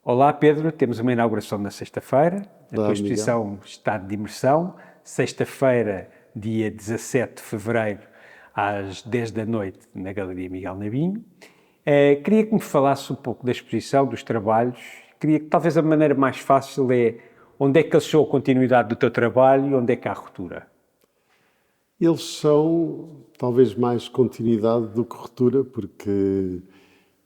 Olá Pedro, temos uma inauguração na sexta-feira, a Olá, tua Miguel. exposição Estado de Imersão, sexta-feira, dia 17 de fevereiro, às 10 da noite, na Galeria Miguel Navinho. Queria que me falasse um pouco da exposição, dos trabalhos. Queria que talvez a maneira mais fácil é onde é que eles são a continuidade do teu trabalho e onde é que há ruptura. Eles são talvez mais continuidade do que ruptura, porque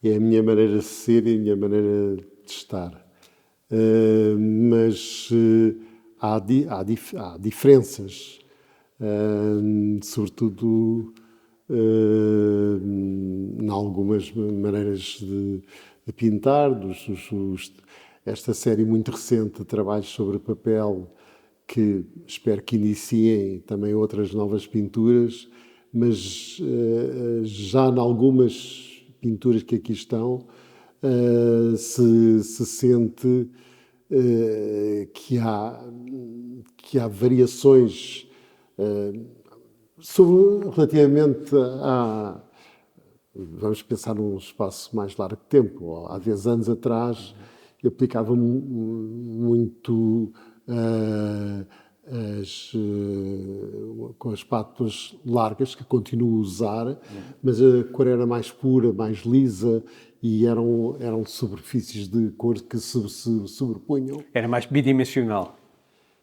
é a minha maneira de ser e a minha maneira de estar. Mas há diferenças, sobretudo em algumas maneiras de pintar, esta série muito recente de trabalhos sobre papel, que espero que iniciem também outras novas pinturas, mas já em algumas pinturas que aqui estão se sente que há variações relativamente a... Vamos pensar num espaço mais largo de tempo. Há 10 anos atrás eu aplicava muito com as pátulas largas, que continuo a usar, mas a cor era mais pura, mais lisa, e eram superfícies de cor que se sobrepunham. Era mais bidimensional.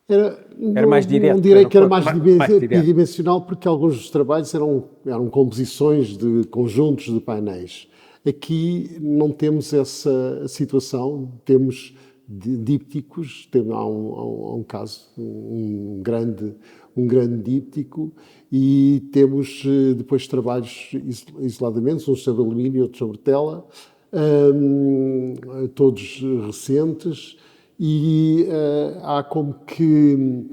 Era mais direto, não direi que era mais direto. bidimensional, porque alguns dos trabalhos eram composições de conjuntos de painéis. Aqui não temos essa situação, temos dípticos, há um caso, um grande díptico, e temos depois trabalhos isoladamente, uns sobre alumínio e outros sobre tela, todos recentes, e há como que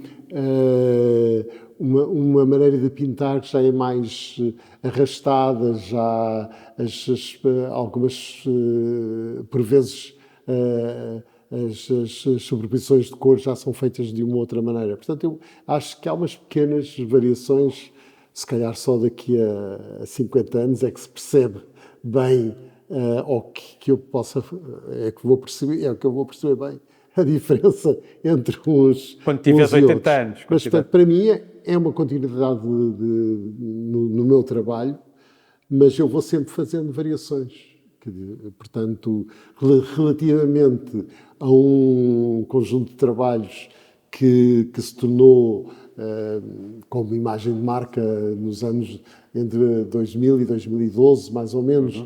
uma maneira de pintar que já é mais arrastada, já algumas, por vezes, as sobreposições de cor já são feitas de uma outra maneira. Portanto, eu acho que há umas pequenas variações, se calhar só daqui a 50 anos é que se percebe bem, ou que eu possa, é que eu vou perceber bem a diferença entre uns, Quando tiveres uns e 80 outros. anos. Mas, portanto, para mim é uma continuidade no meu trabalho, mas eu vou sempre fazendo variações. Portanto, relativamente a um conjunto de trabalhos que se tornou como imagem de marca nos anos entre 2000 e 2012, mais ou menos,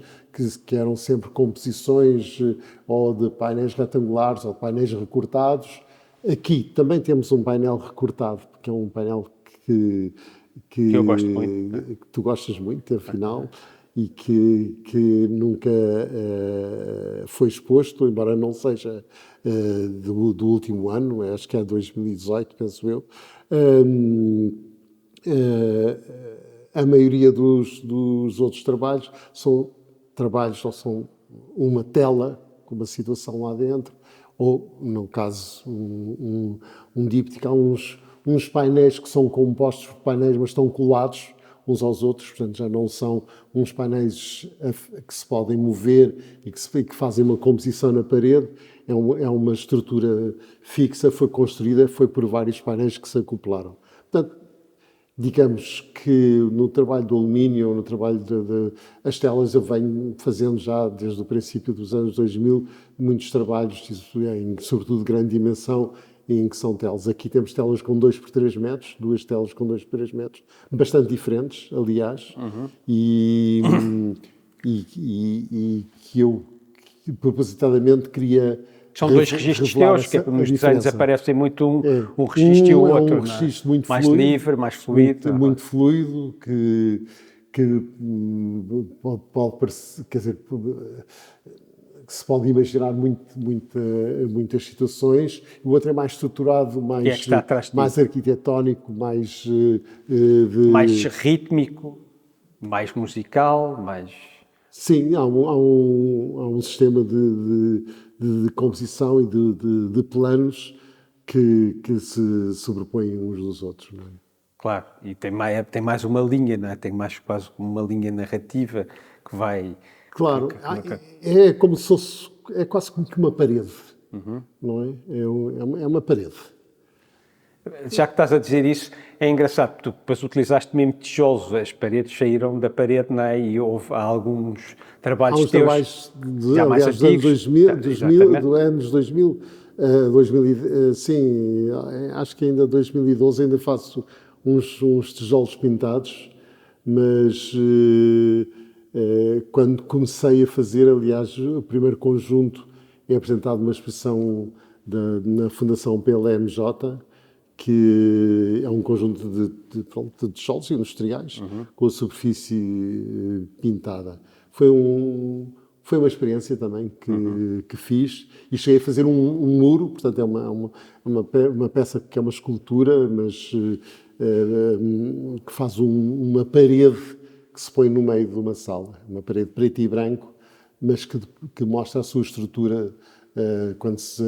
que eram sempre composições ou de painéis retangulares ou de painéis recortados. Aqui também temos um painel recortado, porque é um painel que eu gosto muito. que tu gostas muito, afinal, e que nunca foi exposto, embora não seja do último ano, acho que é 2018, penso eu. A maioria dos outros trabalhos são ou são uma tela com uma situação lá dentro, ou, no caso, um díptico, há uns painéis que são compostos por painéis, mas estão colados uns aos outros, portanto já não são uns painéis que se podem mover e que fazem uma composição na parede, é uma estrutura fixa, foi construída, foi por vários painéis que se acoplaram. Portanto, digamos que no trabalho do alumínio, no trabalho das telas, eu venho fazendo já desde o princípio dos anos 2000 muitos trabalhos, sobretudo de grande dimensão, em que são telas. Aqui temos telas com 2 por 3 metros, duas telas com 2 por 3 metros, bastante diferentes, aliás, e que eu propositadamente queria São dois registros teus, que nos desenhos aparecem muito um registro e o outro. É um registro muito mais fluido, livre, mais fluido. Muito fluido, que pode parecer, quer dizer, que se pode imaginar muitas situações. O outro é mais estruturado, mais arquitetónico, mais rítmico, mais musical, mais... Sim, há um sistema de composição e de planos que se sobrepõem uns dos outros, não é? Claro, e tem mais uma linha, não é? Tem mais quase uma linha narrativa que vai... Claro, é como se fosse é quase como que uma parede, não é? É uma parede. Já que estás a dizer isso, é engraçado, porque tu depois utilizaste mesmo tijolos, as paredes saíram da parede, não é? E há alguns Há trabalhos uns teus, trabalhos, já mais aliás, dos anos antigos. 2000, Exatamente. dos anos 2000, 2000, sim, acho que ainda 2012 ainda faço uns tijolos pintados, mas quando comecei a fazer, aliás, o primeiro conjunto é apresentado numa exposição na Fundação PLMJ, que é um conjunto de tijolos industriais com a superfície pintada. Foi uma experiência também que fiz e cheguei a fazer um muro, portanto é uma peça que é uma escultura, mas que faz uma parede que se põe no meio de uma sala, uma parede preto e branco, mas que mostra a sua estrutura. Quando se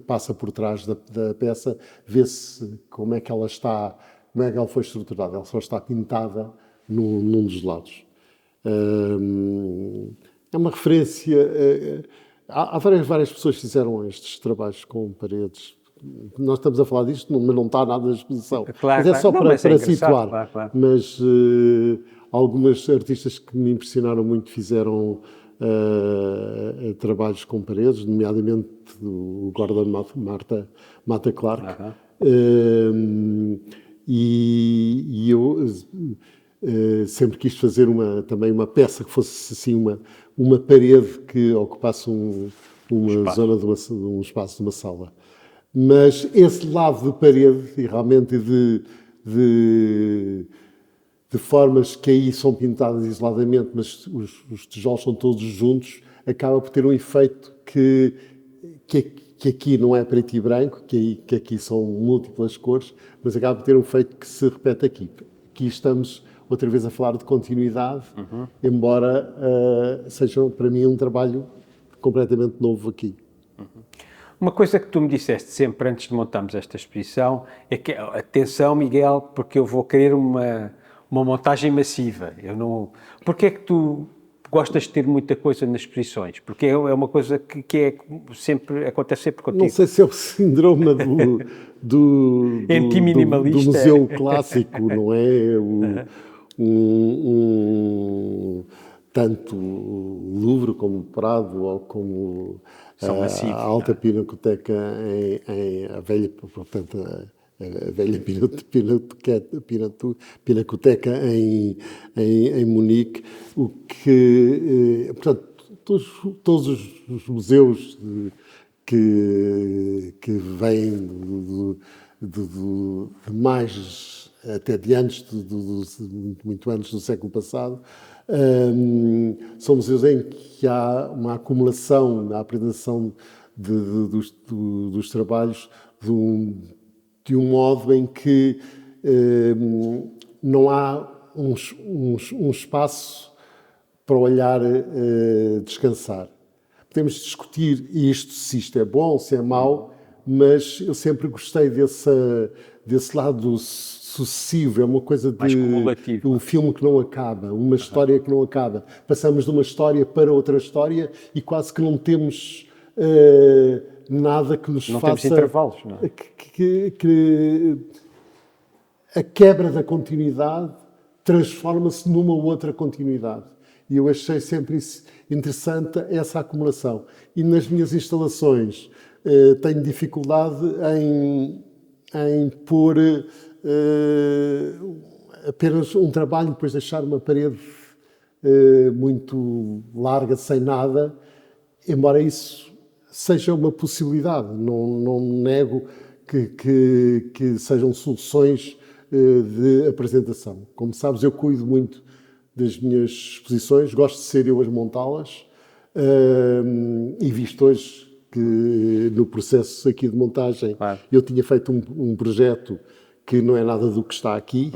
passa por trás da peça, vê-se como é que ela está, como é que ela foi estruturada. Ela só está pintada num dos lados. É uma referência. Há várias pessoas que fizeram estes trabalhos com paredes. Nós estamos a falar disto, mas não está nada na exposição. Claro, Mas é claro. só Não, para mas é engraçado, situar. claro. Mas algumas artistas que me impressionaram muito fizeram trabalhos com paredes, nomeadamente o Gordon Mata Clark. E eu sempre quis fazer também uma peça que fosse assim uma parede que ocupasse uma zona de um espaço de uma sala. Mas esse lado de parede, e realmente de formas que aí são pintadas isoladamente, mas os tijolos são todos juntos, acaba por ter um efeito que aqui não é preto e branco, que aqui são múltiplas cores, mas acaba por ter um efeito que se repete aqui. Aqui estamos outra vez a falar de continuidade, embora seja para mim um trabalho completamente novo aqui. Uma coisa que tu me disseste sempre antes de montarmos esta exposição é que, atenção Miguel, porque eu vou querer uma montagem massiva. Porque é que tu gostas de ter muita coisa nas exposições? Porque é uma coisa que acontece sempre contigo. Não sei se é o síndrome do Anti-minimalista. museu clássico, não é? Tanto o Louvre como o Prado ou como a Alta Pinacoteca a velha, portanto, a velha Pinacoteca em Munique, portanto, todos os museus que vêm de mais até de antes, muito antes do século passado, são museus em que há uma acumulação na apresentação dos trabalhos de um modo em que não há um espaço para olhar descansar. Podemos discutir se isto é bom, se é mau, mas eu sempre gostei desse lado sucessivo, é uma coisa mais cumulativo. Um filme que não acaba, uma história que não acaba. Passamos de uma história para outra história e quase que não temos nada que nos não faça... Não temos intervalos, não é? Que a quebra da continuidade transforma-se numa outra continuidade. E eu achei sempre isso interessante, essa acumulação. E nas minhas instalações tenho dificuldade em pôr apenas um trabalho, depois deixar uma parede muito larga, sem nada, embora isso seja uma possibilidade. Não nego que sejam soluções de apresentação. Como sabes, eu cuido muito das minhas exposições, gosto de ser eu a montá-las e visto hoje que no processo aqui de montagem eu tinha feito um projeto que não é nada do que está aqui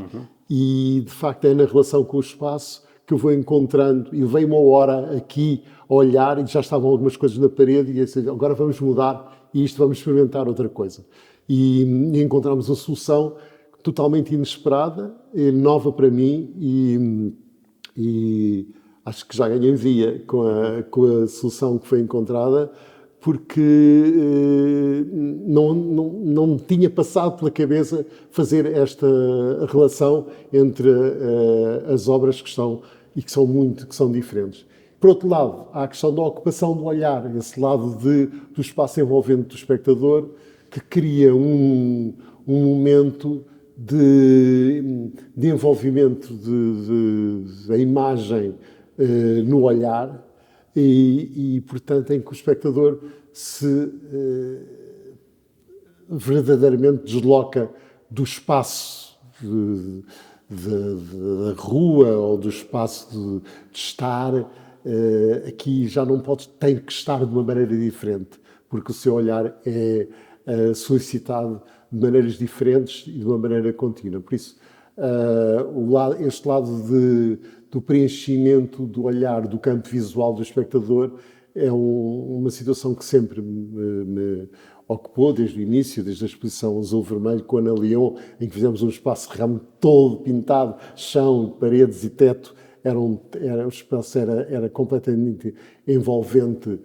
e de facto é na relação com o espaço que eu vou encontrando e levei uma hora aqui a olhar e já estavam algumas coisas na parede e assim, agora vamos mudar e isto vamos experimentar outra coisa. E encontramos uma solução totalmente inesperada, nova para mim e acho que já ganhei via com a solução que foi encontrada, porque não me tinha passado pela cabeça fazer esta relação entre as obras que são diferentes. Por outro lado, há a questão da ocupação do olhar, esse lado do espaço envolvente do espectador, que cria um momento de envolvimento da imagem no olhar e, portanto, em que o espectador se verdadeiramente desloca do espaço da rua ou do espaço de estar. Aqui já não tem que estar de uma maneira diferente, porque o seu olhar é solicitado de maneiras diferentes e de uma maneira contínua. Por isso, este lado do preenchimento do olhar, do campo visual do espectador, é uma situação que sempre me ocupou desde o início, desde a exposição Azul Vermelho com Ana Leon, em que fizemos um espaço realmente todo pintado, chão, paredes e teto. O espaço era completamente envolvente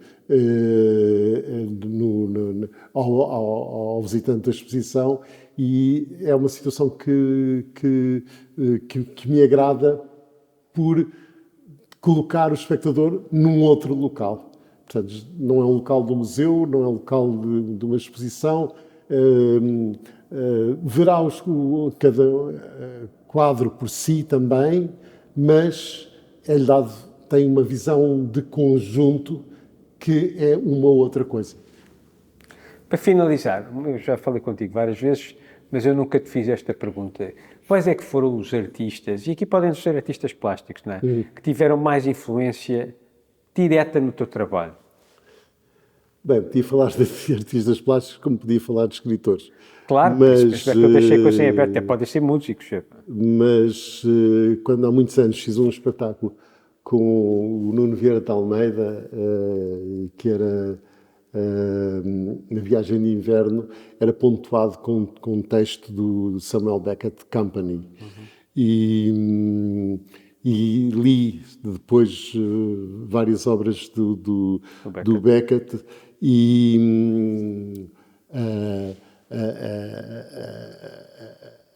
ao visitante da exposição, e é uma situação que me agrada por colocar o espectador num outro local. Portanto, não é um local do museu, não é um local de uma exposição. Verá cada quadro por si também, mas tem uma visão de conjunto que é uma outra coisa. Para finalizar, eu já falei contigo várias vezes, mas eu nunca te fiz esta pergunta. Quais é que foram os artistas, e aqui podem ser artistas plásticos, não é? Que tiveram mais influência direta no teu trabalho? Bem, podia falar de artistas plásticos como podia falar de escritores. Claro, mas é que eu deixei coisa em aberto, até podem ser músicos. Mas quando há muitos anos fiz um espetáculo com o Nuno Vieira de Almeida, que era na Viagem de Inverno, era pontuado com um texto do Samuel Beckett Company. E li depois várias obras do Beckett e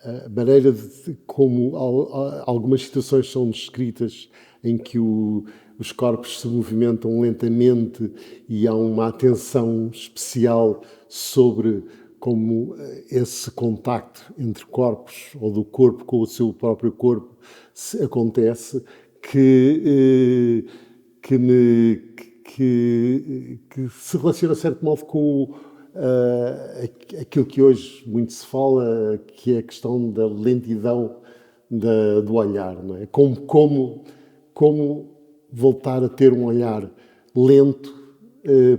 a maneira como algumas situações são descritas em que os corpos se movimentam lentamente e há uma atenção especial sobre como esse contacto entre corpos ou do corpo com o seu próprio corpo acontece, que se relaciona, de certo modo, com aquilo que hoje muito se fala, que é a questão da lentidão do olhar, não é? Como voltar a ter um olhar lento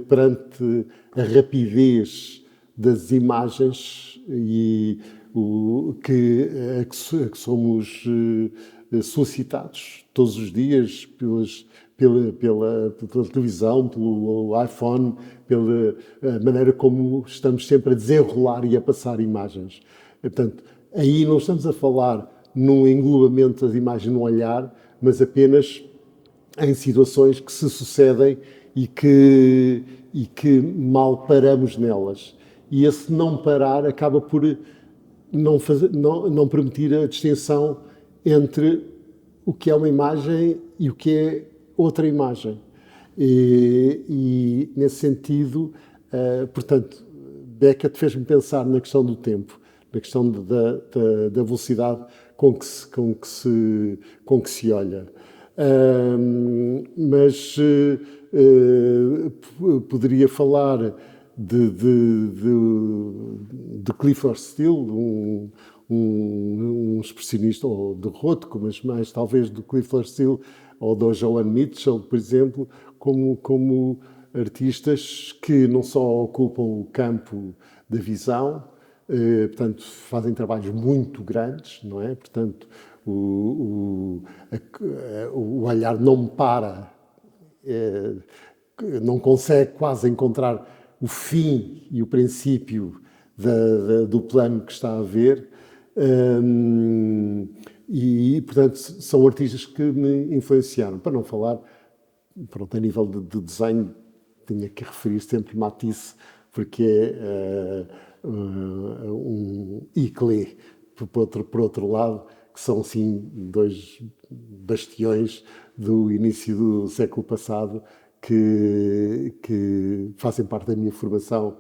perante a rapidez das imagens e a que somos solicitados todos os dias pela televisão, pelo iPhone, pela maneira como estamos sempre a desenrolar e a passar imagens. Portanto, aí não estamos a falar num englobamento das imagens no olhar, mas apenas em situações que se sucedem e que mal paramos nelas. E esse não parar acaba por não permitir a distinção entre o que é uma imagem e o que é outra imagem. E nesse sentido, portanto, Beckett fez-me pensar na questão do tempo, na questão da velocidade com que se olha. Mas poderia falar de Clifford Steele, um expressionista, ou de Rothko, mas mais talvez do Clifford Steele ou do Joan Mitchell, por exemplo, como artistas que não só ocupam o campo da visão, portanto, fazem trabalhos muito grandes, não é? Portanto, o olhar não para, não consegue quase encontrar o fim e o princípio do plano que está a ver. E, portanto, são artistas que me influenciaram. Para não falar, pronto, a nível de desenho, tinha que referir sempre Matisse, porque é um Iclé, por outro lado, que são, assim, dois bastiões do início do século passado que fazem parte da minha formação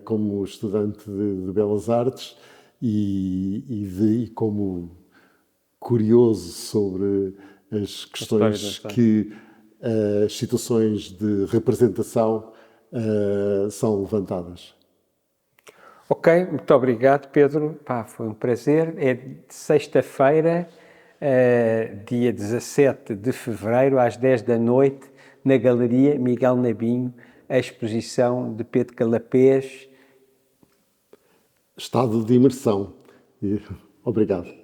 como estudante de Belas Artes e como curioso sobre as questões que as situações de representação são levantadas. Ok, muito obrigado, Pedro. Pá, foi um prazer. É de sexta-feira, dia 17 de fevereiro, às 10 da noite, na Galeria Miguel Nabinho, a exposição de Pedro Calapés. Estado de imersão. Obrigado.